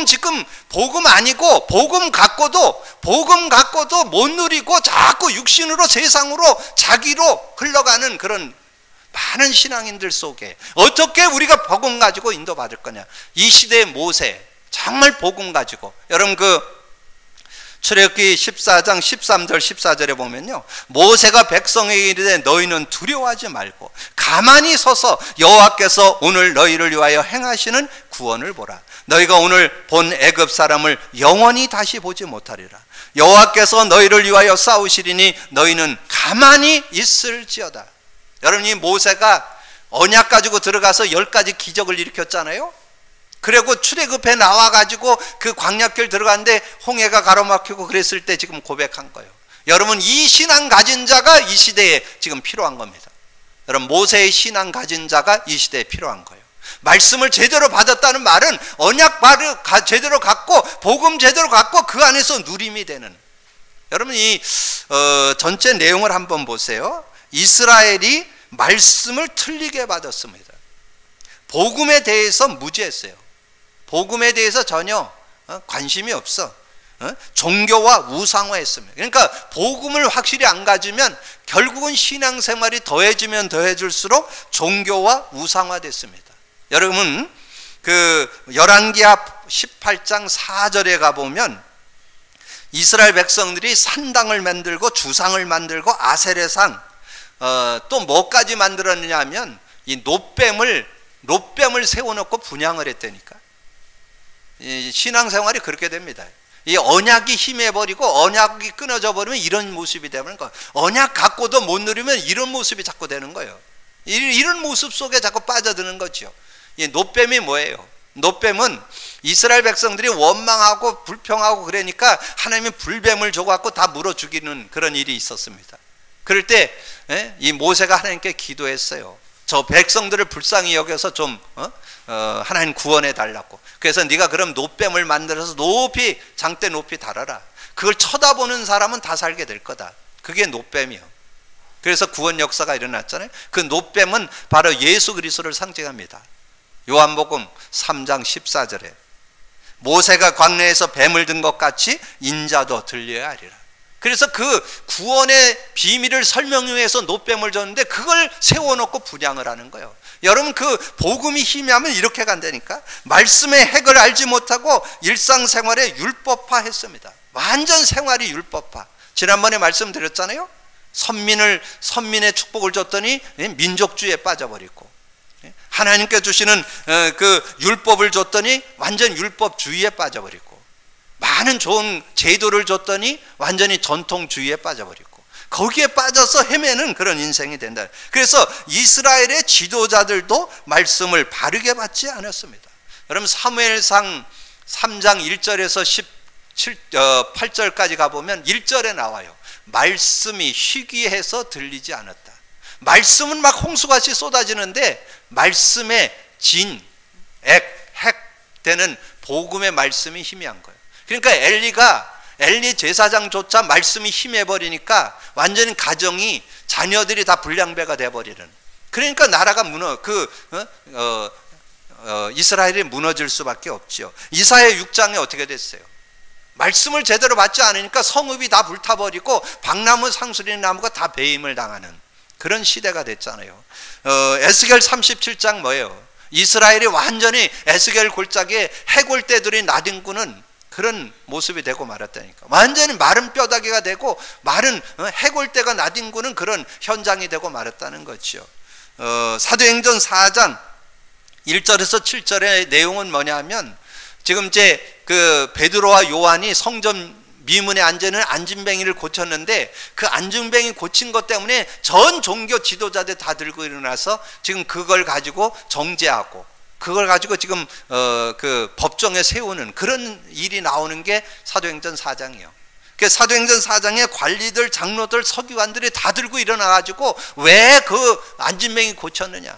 지금 복음 아니고 복음 갖고도 못 누리고 자꾸 육신으로 세상으로 자기로 흘러가는 그런 많은 신앙인들 속에 어떻게 우리가 복음 가지고 인도받을 거냐. 이 시대의 모세 정말 복음 가지고 여러분 출애굽기 14장 13절 14절에 보면요, 모세가 백성에게 이르되 너희는 두려워하지 말고 가만히 서서 여호와께서 오늘 너희를 위하여 행하시는 구원을 보라. 너희가 오늘 본 애굽 사람을 영원히 다시 보지 못하리라. 여호와께서 너희를 위하여 싸우시리니 너희는 가만히 있을지어다. 여러분 이 모세가 언약 가지고 들어가서 10가지 기적을 일으켰잖아요. 그리고 출애굽에 나와가지고 그 광야길 들어갔는데 홍해가 가로막히고 그랬을 때 지금 고백한 거예요. 여러분 이 신앙 가진 자가 이 시대에 지금 필요한 겁니다. 여러분 모세의 신앙 가진 자가 이 시대에 필요한 거예요. 말씀을 제대로 받았다는 말은 언약 제대로 갖고 복음 제대로 갖고 그 안에서 누림이 되는. 여러분 이 전체 내용을 한번 보세요. 이스라엘이 말씀을 틀리게 받았습니다. 복음에 대해서 무지했어요. 복음에 대해서 전혀 관심이 없어. 종교와 우상화했습니다. 그러니까 복음을 확실히 안 가지면 결국은 신앙생활이 더해지면 더해질수록 종교와 우상화됐습니다. 여러분 열왕기하 18장 4절에 가보면 이스라엘 백성들이 산당을 만들고 주상을 만들고 아세레상 또 뭐까지 만들었느냐 하면 이 놋뱀을 세워놓고 분향을 했다니까. 이 신앙생활이 그렇게 됩니다. 이 언약이 힘해버리고 언약이 끊어져 버리면 이런 모습이 되는 거예요. 언약 갖고도 못 누리면 이런 모습이 자꾸 되는 거예요. 이런 모습 속에 자꾸 빠져드는 거죠. 이 놋뱀이 뭐예요? 놋뱀은 이스라엘 백성들이 원망하고 불평하고 그러니까 하나님이 불뱀을 줘갖고 다 물어 죽이는 그런 일이 있었습니다. 그럴 때 이 모세가 하나님께 기도했어요. 저 백성들을 불쌍히 여겨서 좀 하나님 구원해 달라고. 그래서 네가 그럼 놋뱀을 만들어서 높이 장대 높이 달아라. 그걸 쳐다보는 사람은 다 살게 될 거다. 그게 놋뱀이요. 그래서 구원 역사가 일어났잖아요. 그 놋뱀은 바로 예수 그리스도를 상징합니다. 요한복음 3장 14절에 모세가 광야에서 뱀을 든 것 같이 인자도 들려야 하리라. 그래서 그 구원의 비밀을 설명하기 위해서 노뱀을 줬는데 그걸 세워놓고 분양을 하는 거예요. 여러분, 그 복음이 희미하면 이렇게 간다니까. 말씀의 핵을 알지 못하고 일상생활에 율법화했습니다. 완전 생활이 율법화. 지난번에 말씀드렸잖아요. 선민의 축복을 줬더니 민족주의에 빠져버리고, 하나님께 주시는 그 율법을 줬더니 완전 율법주의에 빠져버리고, 많은 좋은 제도를 줬더니 완전히 전통주의에 빠져버리고, 거기에 빠져서 헤매는 그런 인생이 된다. 그래서 이스라엘의 지도자들도 말씀을 바르게 받지 않았습니다. 여러분, 사무엘상 3장 1절에서 8절까지 가보면 1절에 나와요. 말씀이 희귀해서 들리지 않았다. 말씀은 막 홍수같이 쏟아지는데 말씀의 핵 되는 복음의 말씀이 희미한 거예요. 그러니까 엘리 제사장조차 말씀이 희미해버리니까 완전히 가정이, 자녀들이 다 불량배가 돼버리는, 그러니까 나라가 이스라엘이 무너질 수밖에 없죠. 이사야 6장에 어떻게 됐어요? 말씀을 제대로 받지 않으니까 성읍이 다 불타버리고 박나무 상수리 나무가 다 배임을 당하는 그런 시대가 됐잖아요. 에스겔 37장 뭐예요? 이스라엘이 완전히 에스겔 골짜기에 해골떼들이 나뒹구는 그런 모습이 되고 말았다니까. 완전히 마른 뼈다귀가 되고 마른 해골떼가 나뒹구는 그런 현장이 되고 말았다는 거죠. 사도행전 4장 1절에서 7절의 내용은 뭐냐면, 지금 이제 그 베드로와 요한이 성전 미문에 앉는 안진뱅이를 고쳤는데, 그 안진뱅이 고친 것 때문에 전 종교 지도자들 다 들고 일어나서 지금 그걸 가지고 정죄하고, 그걸 가지고 지금 그 법정에 세우는 그런 일이 나오는 게 사도행전 4장이에요. 그 사도행전 4장에 관리들, 장로들, 서기관들이 다 들고 일어나 가지고 왜 그 안진뱅이 고쳤느냐.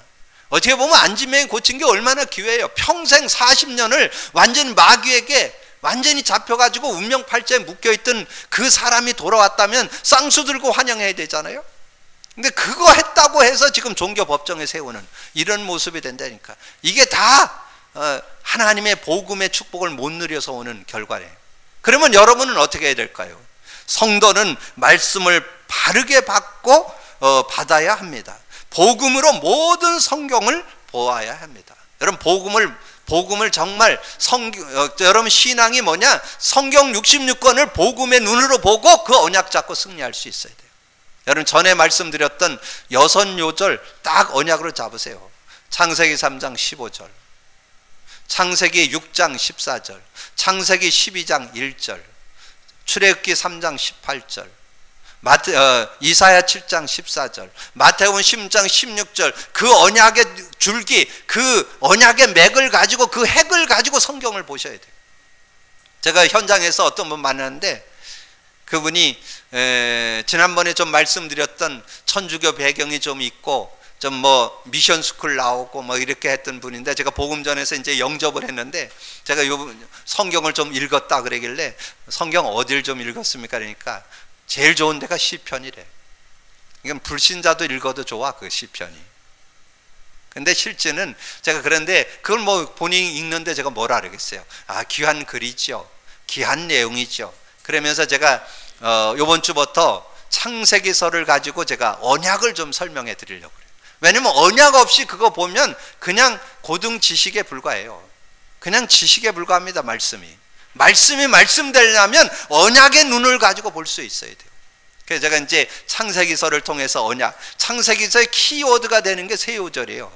어떻게 보면 안진뱅이 고친 게 얼마나 기회예요. 평생 40년을 완전히 마귀에게 완전히 잡혀가지고 운명팔자에 묶여있던 그 사람이 돌아왔다면 쌍수 들고 환영해야 되잖아요. 근데 그거 했다고 해서 지금 종교 법정에 세우는 이런 모습이 된다니까. 이게 다 하나님의 복음의 축복을 못 누려서 오는 결과예요. 그러면 여러분은 어떻게 해야 될까요? 성도는 말씀을 바르게 받고 받아야 합니다. 복음으로 모든 성경을 보아야 합니다. 여러분, 복음을 정말 여러분 신앙이 뭐냐? 성경 66권을 복음의 눈으로 보고 그 언약 잡고 승리할 수 있어야 돼요. 여러분, 전에 말씀드렸던 6요절 딱 언약으로 잡으세요. 창세기 3장 15절, 창세기 6장 14절, 창세기 12장 1절, 출애굽기 3장 18절, 이사야 7장 14절, 마태복음 10장 16절, 그 언약의 줄기, 그 언약의 맥을 가지고, 그 핵을 가지고 성경을 보셔야 돼요. 제가 현장에서 어떤 분 만났는데, 그분이 지난번에 좀 말씀드렸던 천주교 배경이 좀 있고, 좀 뭐 미션 스쿨 나오고 뭐 이렇게 했던 분인데, 제가 복음전에서 이제 영접을 했는데, 제가 요 성경을 좀 읽었다 그러길래, 성경 어딜 좀 읽었습니까? 그러니까 제일 좋은 데가 시편이래. 이건 불신자도 읽어도 좋아, 그 시편이. 근데 실제는 제가 그런데 그걸 뭐 본인이 읽는데 제가 뭐라 그러겠어요? 아, 귀한 글이죠, 귀한 내용이죠. 그러면서 제가 이번 주부터 창세기서를 가지고 제가 언약을 좀 설명해 드리려고 그래요. 왜냐면 언약 없이 그거 보면 그냥 고등 지식에 불과해요. 그냥 지식에 불과합니다. 말씀이 말씀되려면 언약의 눈을 가지고 볼 수 있어야 돼요. 그래서 제가 이제 창세기서를 통해서 언약, 창세기서의 키워드가 되는 게 세 요절이에요.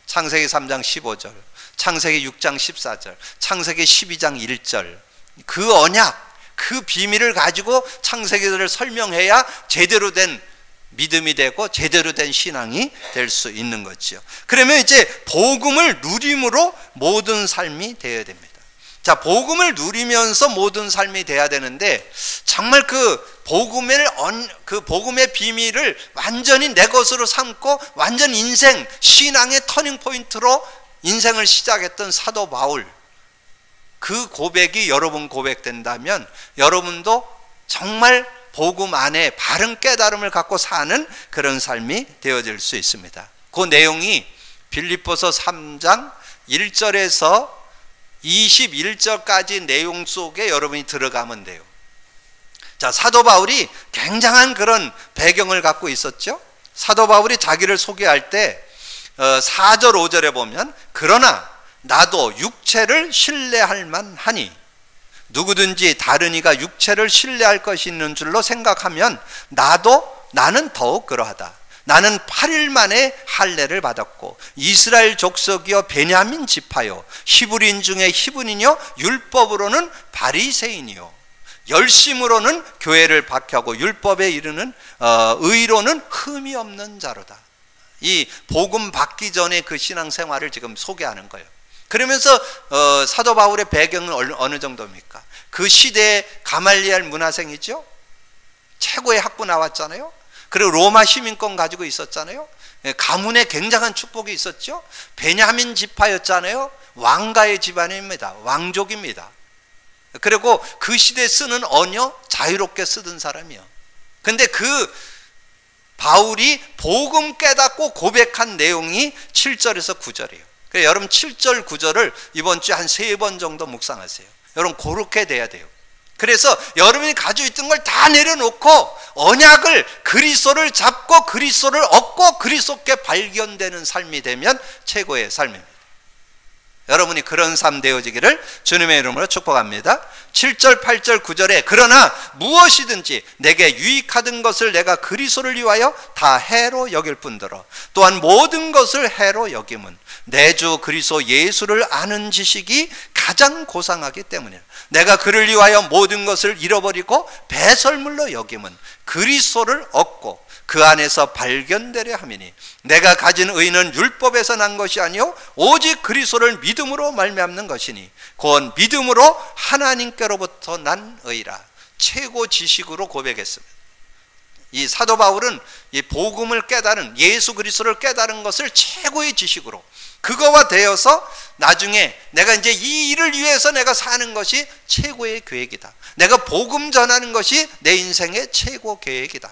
창세기 3장 15절, 창세기 6장 14절, 창세기 12장 1절. 그 언약, 그 비밀을 가지고 창세기서를 설명해야 제대로 된 믿음이 되고 제대로 된 신앙이 될 수 있는 거죠. 그러면 이제 복음을 누림으로 모든 삶이 되어야 됩니다. 자, 복음을 누리면서 모든 삶이 돼야 되는데, 정말 그 복음의 비밀을 완전히 내 것으로 삼고 완전 인생, 신앙의 터닝 포인트로 인생을 시작했던 사도 바울, 그 고백이 여러분 고백된다면 여러분도 정말 복음 안에 바른 깨달음을 갖고 사는 그런 삶이 되어질 수 있습니다. 그 내용이 빌립보서 3장 1절에서 21절까지 내용 속에 여러분이 들어가면 돼요. 자, 사도 바울이 굉장한 그런 배경을 갖고 있었죠. 사도 바울이 자기를 소개할 때 4절 5절에 보면 그러나 나도 육체를 신뢰할 만하니 누구든지 다른 이가 육체를 신뢰할 것이 있는 줄로 생각하면 나는 더욱 그러하다. 나는 8일 만에 할례를 받았고 이스라엘 족속이여 베냐민 지파요 히브리인 중에 히브리인이요 율법으로는 바리새인이요 열심으로는 교회를 박해하고 율법에 이르는 의로는 흠이 없는 자로다. 이 복음 받기 전에 그 신앙생활을 지금 소개하는 거예요. 그러면서 사도 바울의 배경은 어느 정도입니까? 그 시대의 가말리엘 문화생이죠. 최고의 학부 나왔잖아요. 그리고 로마 시민권 가지고 있었잖아요. 가문에 굉장한 축복이 있었죠. 베냐민 지파였잖아요. 왕가의 집안입니다. 왕족입니다. 그리고 그 시대에 쓰는 언어 자유롭게 쓰던 사람이요. 근데 그 바울이 복음 깨닫고 고백한 내용이 7절에서 9절이에요. 그래서 여러분 7절 9절을 이번 주에 한 3번 정도 묵상하세요. 여러분 그렇게 돼야 돼요. 그래서 여러분이 가지고 있던 걸 다 내려놓고 언약을 그리스도를 잡고 그리스도를 얻고 그리스도께 발견되는 삶이 되면 최고의 삶입니다. 여러분이 그런 삶 되어지기를 주님의 이름으로 축복합니다. 7절 8절 9절에 그러나 무엇이든지 내게 유익하던 것을 내가 그리스도를 위하여 다 해로 여길 뿐더러 또한 모든 것을 해로 여김은 내 주 그리스도 예수를 아는 지식이 가장 고상하기 때문이라. 내가 그를 위하여 모든 것을 잃어버리고 배설물로 여김은 그리스도를 얻고 그 안에서 발견되려 함이니 내가 가진 의는 율법에서 난 것이 아니요 오직 그리스도를 믿음으로 말미암는 것이니 곧 믿음으로 하나님께로부터 난 의라. 최고 지식으로 고백했습니다. 이 사도 바울은 이 복음을 깨달은 예수 그리스도를 깨달은 것을 최고의 지식으로 그거와 되어서 나중에 내가 이제 이 일을 위해서 내가 사는 것이 최고의 계획이다. 내가 복음 전하는 것이 내 인생의 최고 계획이다.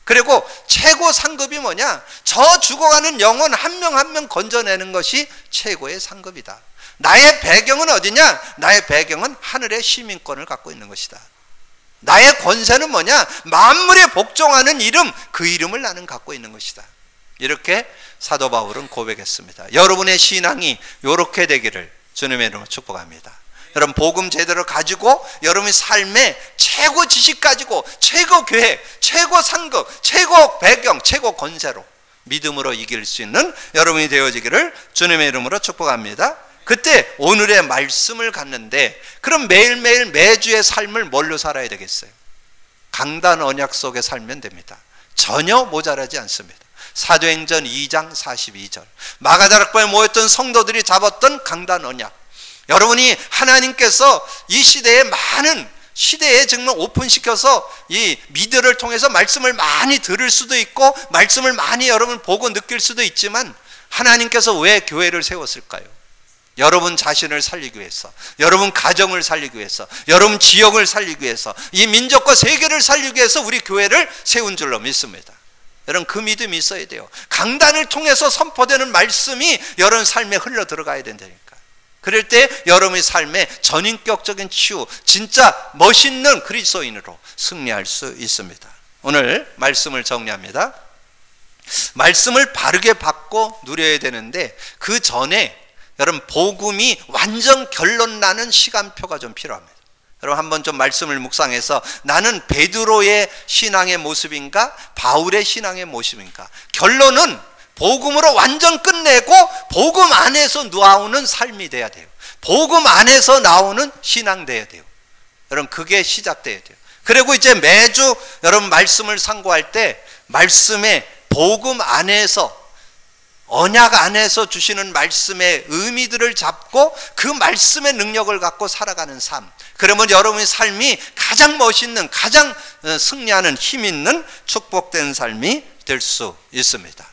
그리고 최고 상급이 뭐냐? 저 죽어가는 영혼 한 명 한 명 건져내는 것이 최고의 상급이다. 나의 배경은 어디냐? 나의 배경은 하늘의 시민권을 갖고 있는 것이다. 나의 권세는 뭐냐? 만물에 복종하는 이름, 그 이름을 나는 갖고 있는 것이다. 이렇게 사도 바울은 고백했습니다. 여러분의 신앙이 이렇게 되기를 주님의 이름으로 축복합니다. 여러분 복음 제대로 가지고 여러분의 삶에 최고 지식 가지고 최고 계획, 최고 상급, 최고 배경, 최고 권세로 믿음으로 이길 수 있는 여러분이 되어지기를 주님의 이름으로 축복합니다. 그때 오늘의 말씀을 갖는데 그럼 매일매일 매주의 삶을 뭘로 살아야 되겠어요? 강단 언약 속에 살면 됩니다. 전혀 모자라지 않습니다. 사도행전 2장 42절 마가다락방에 모였던 성도들이 잡았던 강단 언약, 여러분이 하나님께서 이 시대에 많은 시대에 정말 오픈시켜서 이 미디어를 통해서 말씀을 많이 들을 수도 있고 말씀을 많이 여러분 보고 느낄 수도 있지만 하나님께서 왜 교회를 세웠을까요? 여러분 자신을 살리기 위해서, 여러분 가정을 살리기 위해서, 여러분 지역을 살리기 위해서, 이 민족과 세계를 살리기 위해서 우리 교회를 세운 줄로 믿습니다. 여러분 그 믿음이 있어야 돼요. 강단을 통해서 선포되는 말씀이 여러분 삶에 흘러 들어가야 된다니까. 그럴 때 여러분의 삶에 전인격적인 치유, 진짜 멋있는 그리스도인으로 승리할 수 있습니다. 오늘 말씀을 정리합니다. 말씀을 바르게 받고 누려야 되는데 그 전에 여러분 복음이 완전 결론 나는 시간표가 좀 필요합니다. 여러분 한번 좀 말씀을 묵상해서 나는 베드로의 신앙의 모습인가 바울의 신앙의 모습인가, 결론은 복음으로 완전 끝내고 복음 안에서 나오는 삶이 돼야 돼요. 복음 안에서 나오는 신앙 돼야 돼요. 여러분 그게 시작돼야 돼요. 그리고 이제 매주 여러분 말씀을 상고할 때 말씀의 복음 안에서 언약 안에서 주시는 말씀의 의미들을 잡고 그 말씀의 능력을 갖고 살아가는 삶, 그러면 여러분의 삶이 가장 멋있는, 가장 승리하는 힘 있는 축복된 삶이 될 수 있습니다.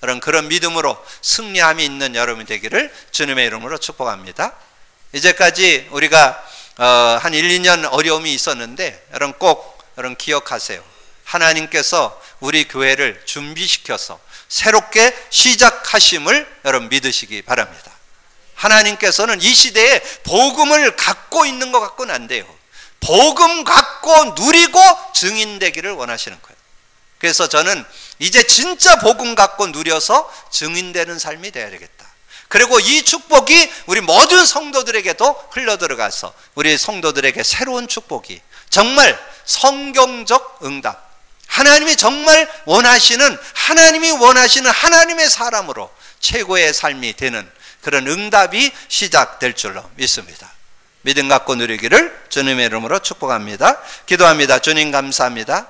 여러분 그런 믿음으로 승리함이 있는 여러분이 되기를 주님의 이름으로 축복합니다. 이제까지 우리가 한 1, 2년 어려움이 있었는데 여러분 꼭 여러분 기억하세요. 하나님께서 우리 교회를 준비시켜서 새롭게 시작하심을 여러분 믿으시기 바랍니다. 하나님께서는 이 시대에 복음을 갖고 있는 것 같고는 안 돼요. 복음 갖고 누리고 증인되기를 원하시는 거예요. 그래서 저는 이제 진짜 복음 갖고 누려서 증인되는 삶이 되어야 되겠다. 그리고 이 축복이 우리 모든 성도들에게도 흘러들어가서 우리 성도들에게 새로운 축복이 정말 성경적 응답, 하나님이 정말 원하시는, 하나님이 원하시는 하나님의 사람으로 최고의 삶이 되는 그런 응답이 시작될 줄로 믿습니다. 믿음 갖고 누리기를 주님의 이름으로 축복합니다. 기도합니다. 주님 감사합니다.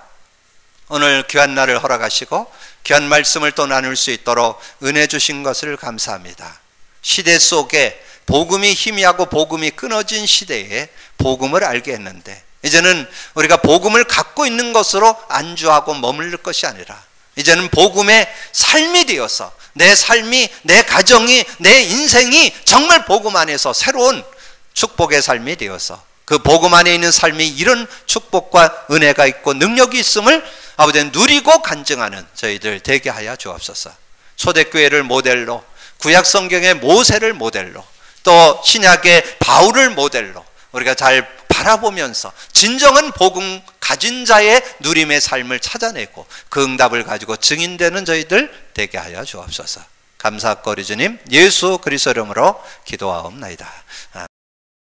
오늘 귀한 날을 허락하시고 귀한 말씀을 또 나눌 수 있도록 은혜 주신 것을 감사합니다. 시대 속에 복음이 희미하고 복음이 끊어진 시대에 복음을 알게 했는데, 이제는 우리가 복음을 갖고 있는 것으로 안주하고 머무를 것이 아니라 이제는 복음의 삶이 되어서 내 삶이, 내 가정이, 내 인생이 정말 복음 안에서 새로운 축복의 삶이 되어서 그 복음 안에 있는 삶이 이런 축복과 은혜가 있고 능력이 있음을 아버지 누리고 간증하는 저희들 되게 하여 주옵소서. 초대교회를 모델로, 구약 성경의 모세를 모델로, 또 신약의 바울을 모델로 우리가 잘 바라보면서 진정한 복음 가진 자의 누림의 삶을 찾아내고 그 응답을 가지고 증인되는 저희들 되게 하여 주옵소서. 감사하고 우리 주님 예수 그리스도 이름으로 기도하옵나이다.